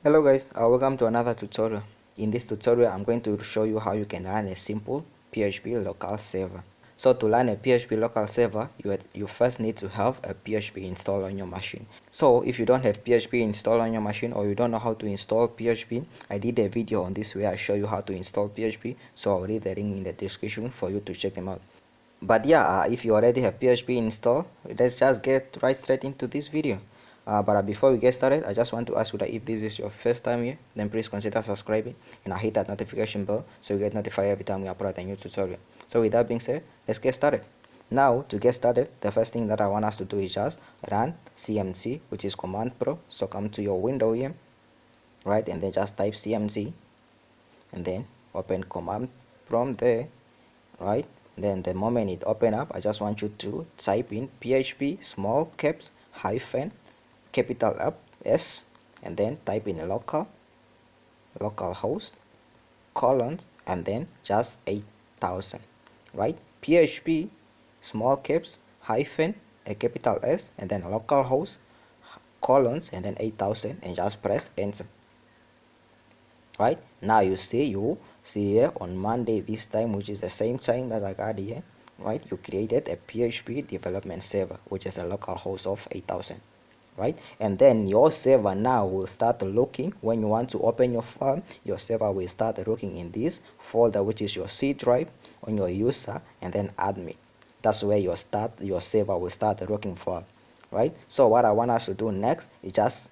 Hello guys, welcome to another tutorial. In this tutorial I'm going to show you how you can run a simple PHP local server. So to run a PHP local server, you first need to have a PHP installed on your machine. So if you don't have PHP installed on your machine, or you don't know how to install PHP, I did a video on this where I show you how to install PHP, so I'll leave the link in the description for you to check them out. But yeah, if you already have PHP installed, let's just get right straight into this video. But before we get started, I just want to ask you that if this is your first time here, then please consider subscribing and hit that notification bell so you get notified every time we upload a new tutorial. So with that being said, let's get started. Now to get started, the first thing that I want us to do is just run cmd, which is command pro. So come to your window here, right, and then just type cmd and then open command prompt there, right. Then the moment it open up, I just want you to type in php small caps hyphen capital S and then type in localhost colons and then just 8000, right. php small caps hyphen a capital S and then localhost colons and then 8000 and just press enter. Right now you see here on Monday this time, which is the same time that I got here, right, you created a PHP development server which is a local host of 8000, right. And then your server now will start looking, when you want to open your file, your server will start looking in this folder which is your C drive on your user and then admin. That's where your server will start looking for, right. So what I want us to do next is just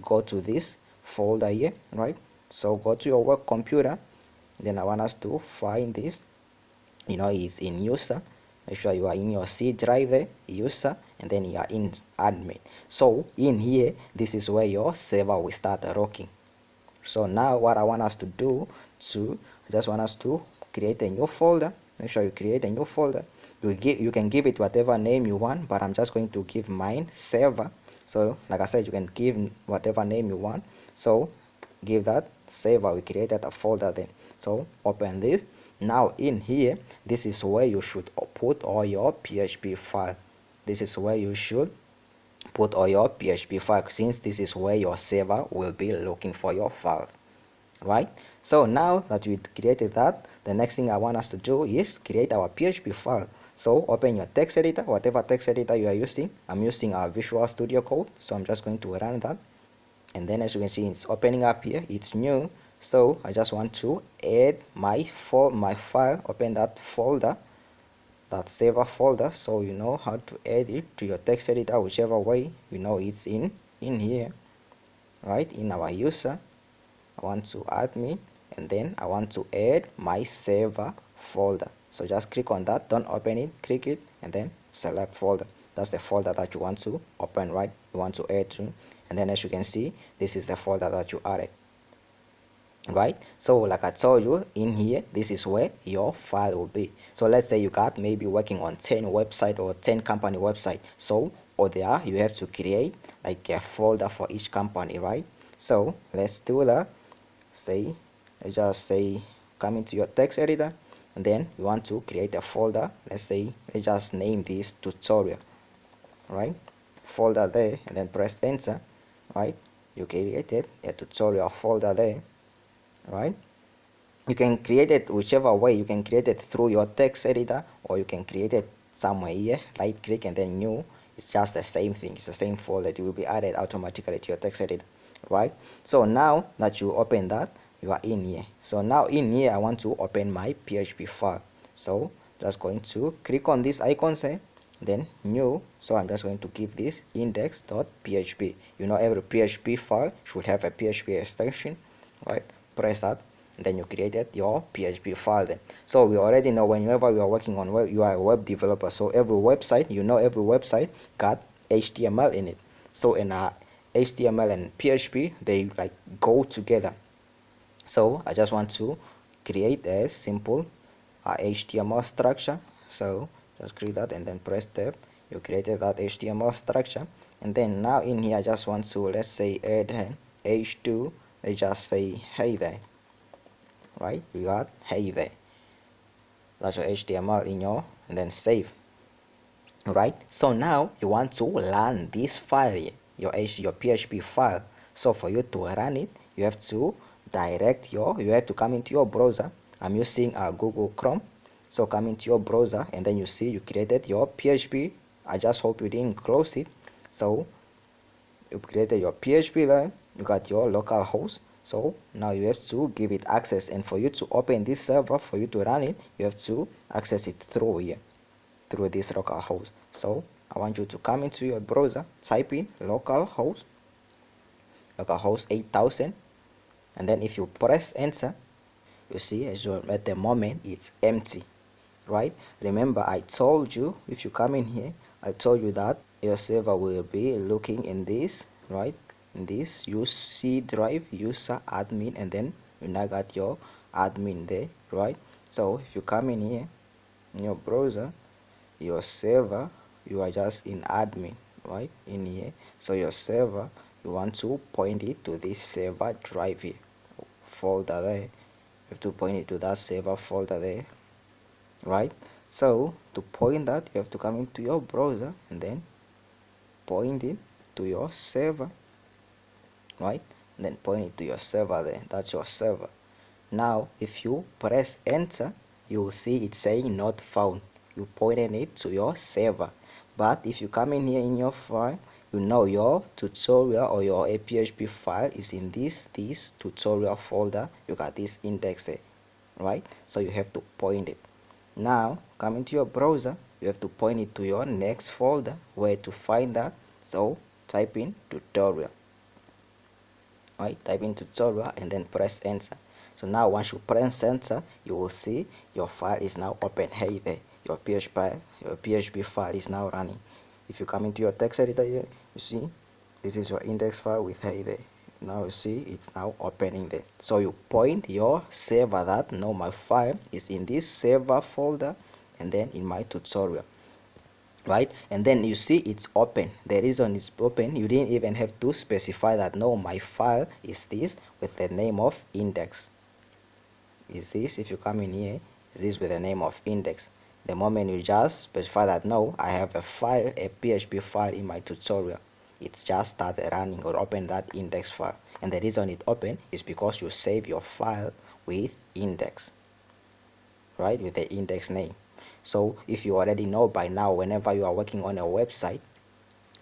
go to this folder here, right. So go to your work computer, then I want us to find this, it's in user. Make sure you are in your C drive there, user, and then you are in admin. So in here, this is where your server will start rocking. So now what I want us to do, I just want us to create a new folder. Make sure you create a new folder. You can give it whatever name you want, but I'm just going to give mine server. So like I said, you can give whatever name you want. So give that server. We created a folder then. So open this. Now in here, this is where you should put all your PHP file. This is where you should put all your PHP files, since this is where your server will be looking for your files, right. So now that we created that, the next thing I want us to do is create our PHP file. So open your text editor, whatever text editor you are using. I'm using our Visual Studio Code, so I'm just going to run that. And then as you can see, it's opening up here, it's new. So I just want to add my file, open that folder, that server folder, so you know how to add it to your text editor, whichever way it's in here, right. In our user, I want to admin, and then I want to add my server folder. So just click on that, don't open it, click it, and then select folder. That's the folder that you want to open, right, you want to add to. And then as you can see, this is the folder that you added, right. So like I told you, in here, this is where your file will be. So let's say you got maybe working on 10 website or 10 company website. So or there you have to create like a folder for each company, right. So let's do that. Let's just say come into your text editor, and then you want to create a folder. Let's just name this tutorial, right, folder there, and then press enter, right. You created a tutorial folder there, right. You can create it whichever way. You can create it through your text editor, or you can create it somewhere here, right click and then new. It's just the same thing, it's the same folder. It will be added automatically to your text editor, right. So now that you open that, you are in here. So now in here, I want to open my PHP file. So just going to click on this icon, say then new. So I'm just going to give this index.php. Every PHP file should have a PHP extension, right. Press that, and then you created your PHP file then. So we already know, whenever you are working on web, you are a web developer, so every website got HTML in it. So in HTML and PHP, they like go together. So I just want to create a simple HTML structure. So just create that and then press tab. You created that HTML structure, and then now in here I just want to, let's say, add h2. Let's just say hey there, right. You got hey there, that's your HTML in your, and then save, right. So now you want to run this file here, your PHP file. So for you to run it, you have to you have to come into your browser. I'm using Google Chrome. So come into your browser, and then you see you created your PHP. I just hope you didn't close it. So you created your PHP there, you got your local host. So now you have to give it access, and for you to open this server, for you to run it, you have to access it through here, through this local host. So I want you to come into your browser, type in localhost 8000, and then if you press enter, you see as well at the moment it's empty, right? Remember I told you, if you come in here, I told you that your server will be looking in this, right? In this UC drive, user admin, and then you now got your admin there, right? So if you come in here in your browser, your server, you are just in admin, right? In here, so your server, you want to point it to this server drive here, folder there. You have to point it to that server folder there, right? So to point that, you have to come into your browser and then point it to your server, right? And then point it to your server there. That's your server. Now if you press enter, you will see it saying not found. You pointed it to your server. But if you come in here in your file, you know your tutorial or your PHP file is in this tutorial folder. You got this index there, right? So you have to point it. Now come into your browser, you have to point it to your next folder where to find that. So type in tutorial, right? Type in tutorial and then press enter. So now once you press enter, you will see your file is now open. Hey there, your PHP file is now running. If you come into your text editor here, you see this is your index file with hey there. Now you see it's now opening there. So you point your server that no, my file is in this server folder and then in my tutorial, right? And then you see it's open. The reason it's open, you didn't even have to specify that no, my file is this with the name of index. Is this, if you come in here, is this with the name of index. The moment you just specify that no, I have a file, a PHP file in my tutorial, it's just started running or open that index file. And the reason it open is because you save your file with index, right, with the index name. So if you already know by now, whenever you are working on a website,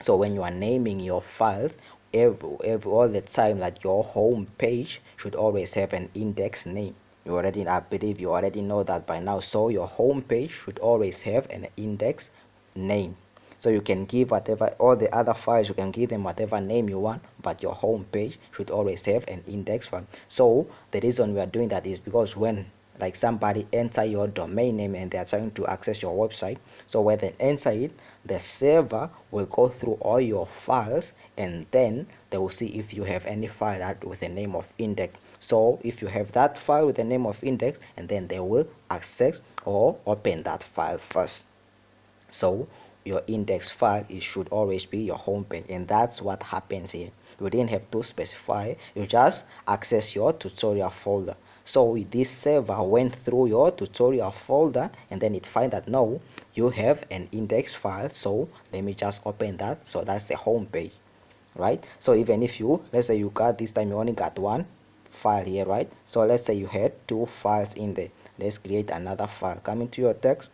so when you are naming your files, all the time, that your home page should always have an index name. I believe you already know that by now. So your home page should always have an index name. So you can give whatever, all the other files, you can give them whatever name you want, but your home page should always have an index file. So the reason we are doing that is because when like somebody enter your domain name and they are trying to access your website, so when they enter it, the server will go through all your files and then they will see if you have any file that with the name of index. So if you have that file with the name of index, and then they will access or open that file first. So your index file, it should always be your home page, and that's what happens here. You didn't have to specify, you just access your tutorial folder. So this server went through your tutorial folder and then it find that no, you have an index file, so let me just open that. So that's the home page, right? So even if you, let's say you got this time you only got one file here, right? So let's say you had two files in there. Let's create another file. Come into your text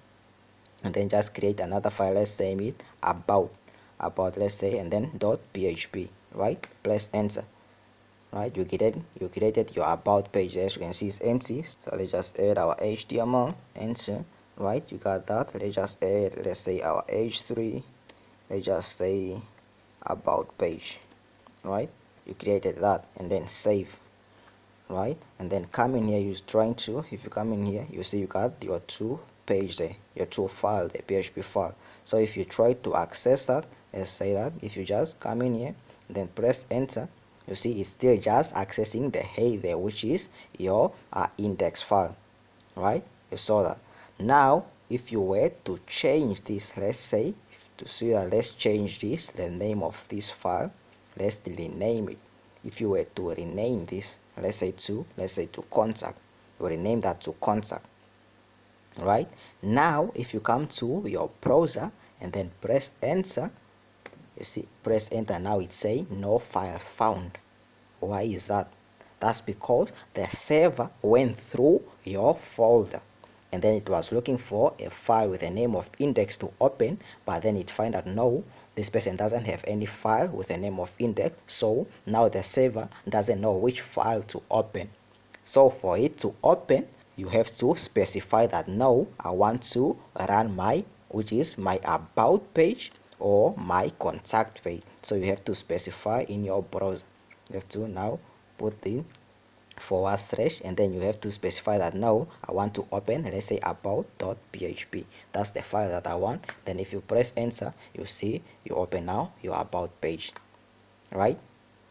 and then just create another file. Let's say it about, let's say, and then .php, right? Press enter, right? You created your about page. As you can see, it's empty. So let's just add our HTML, enter, right? You got that. Let's just add, let's say, our h3. Let's just say about page, right? You created that and then save, right? And then come in here, you're trying to, if you come in here, you see you got your two page there, your two file, the PHP file. So if you try to access that, let's say that if you just come in here and then press enter, you see it's still just accessing the hey there, which is your index file, right? You saw that. Now if you were to change this, let's say to see that, let's change this, the name of this file, let's rename it. If you were to rename this, let's say to contact, you rename that to contact, right? Now if you come to your browser and then press enter, you see press enter, now it's saying no file found, Why is that? That's because the server went through your folder and then it was looking for a file with a name of index to open, but then it find out no, this person doesn't have any file with a name of index, so now the server doesn't know which file to open. So for it to open, you have to specify that no, I want to run my, which is my about page or my contact page. So you have to specify in your browser. You have to now put in / and then you have to specify that now I want to open, let's say, about.php. That's the file that I want. Then if you press enter, you see you open now your about page, right?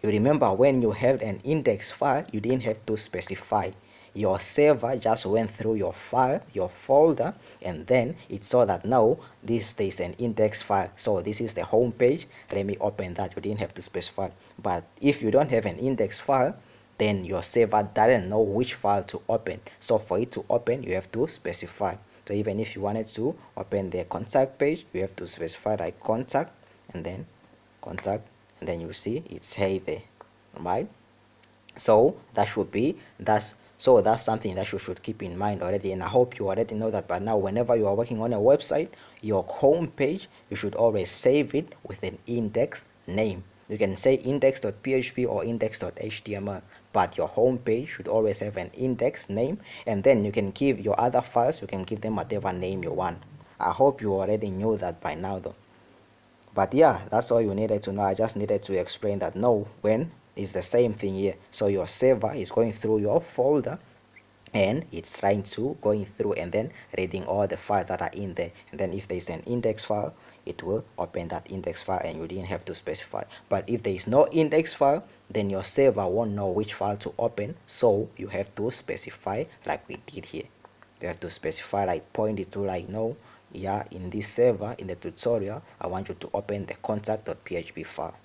You remember when you had an index file, you didn't have to specify. Your server just went through your file, your folder, and then it saw that now this is an index file, so this is the home page, let me open that. You didn't have to specify. But if you don't have an index file, then your server doesn't know which file to open. So for it to open, you have to specify. So even if you wanted to open the contact page, you have to specify like contact and then contact, and then you see it's hey there, right? So that should be that's something that you should keep in mind already, and I hope you already know that by now. Whenever you are working on a website, your home page, you should always save it with an index name. You can say index.php or index.html, but your home page should always have an index name, and then you can give your other files, you can give them whatever name you want. I hope you already knew that by now though. But yeah, that's all you needed to know. I just needed to explain that no, when is the same thing here. So your server is going through your folder and it's trying to going through and then reading all the files that are in there, and then if there is an index file, it will open that index file and you didn't have to specify. But if there is no index file, then your server won't know which file to open, so you have to specify like we did here. You have to specify, like point it to like no, yeah, in this server, in the tutorial, I want you to open the contact.php file,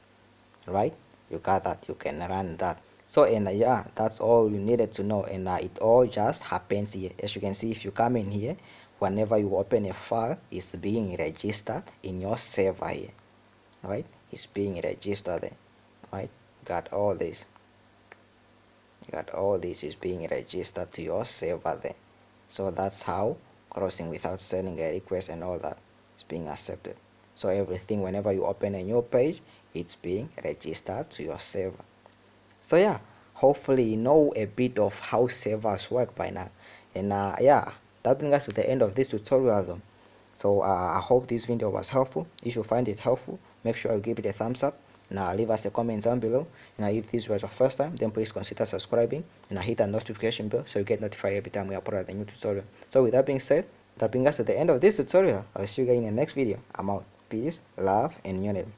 right? You got that, you can run that. So and yeah, that's all you needed to know, and it all just happens here. As you can see, if you come in here, whenever you open a file, it's being registered in your server here, right? It's being registered there, right? Got all this, is being registered to your server there. So that's how crossing without sending a request and all that is being accepted. So everything, whenever you open a new page, it's being registered to your server. So yeah, hopefully you know a bit of how servers work by now. And yeah, that brings us to the end of this tutorial though. So I hope this video was helpful. If you find it helpful, make sure you give it a thumbs up. Now leave us a comment down below. Now if this was your first time, then please consider subscribing and hit the notification bell so you get notified every time we upload a new tutorial. So with that being said, that brings us to the end of this tutorial. I'll see you guys in the next video. I'm out. Peace, love, and unity.